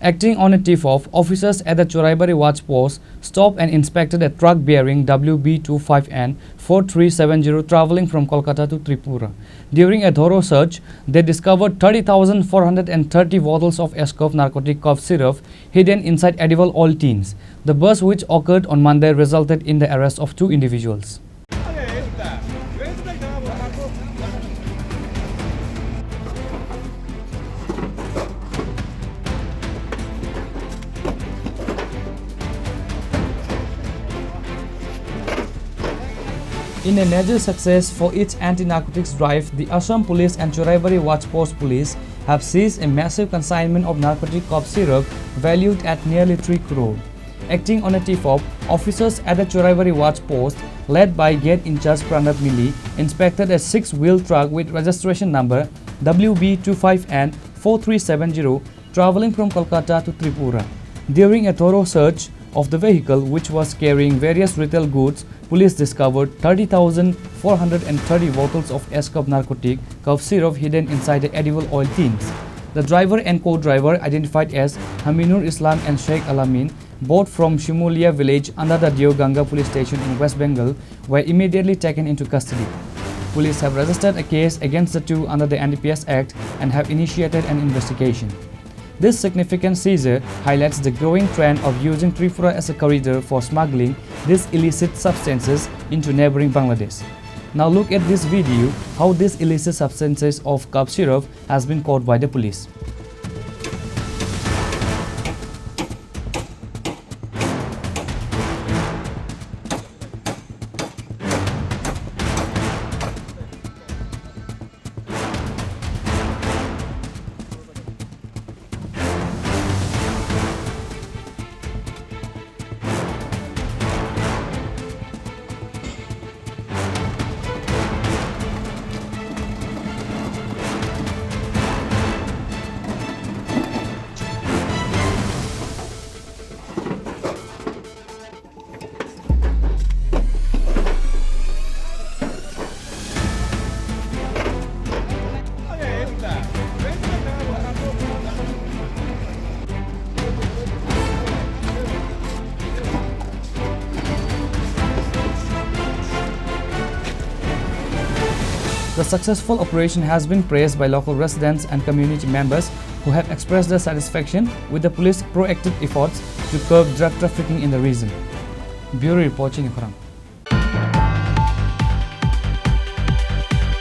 Acting on a tip-off, officers at the Churaibari Watch Post stopped and inspected a truck bearing WB25N 4370 traveling from Kolkata to Tripura. During a thorough search, they discovered 30,430 bottles of Escof narcotic cough syrup hidden inside edible oil tins. The burst, which occurred on Monday, resulted in the arrest of 2 individuals. In a major success for its anti-narcotics drive, the Assam Police and Churaibari Watch Post Police have seized a massive consignment of narcotic cough syrup valued at nearly 3 crore. Acting on a tip-off, officers at the Churaibari Watch Post, led by Gate Incharge Pranab Mili, inspected a 6-wheel truck with registration number WB25N 4370 traveling from Kolkata to Tripura. During a thorough search of the vehicle, which was carrying various retail goods, police discovered 30,430 bottles of Escof narcotic cough syrup hidden inside the edible oil tins. The driver and co-driver, identified as Haminur Islam and Sheikh Alamin, both from Shimulia village under the Deoganga police station in West Bengal, were immediately taken into custody. Police have registered a case against the 2 under the NDPS Act and have initiated an investigation. This significant seizure highlights the growing trend of using Tripura as a corridor for smuggling these illicit substances into neighboring Bangladesh. Now look at this video how these illicit substances of cough syrup has been caught by the police. The successful operation has been praised by local residents and community members who have expressed their satisfaction with the police's proactive efforts to curb drug trafficking in the region. Bureau Report, Chini, Khorang.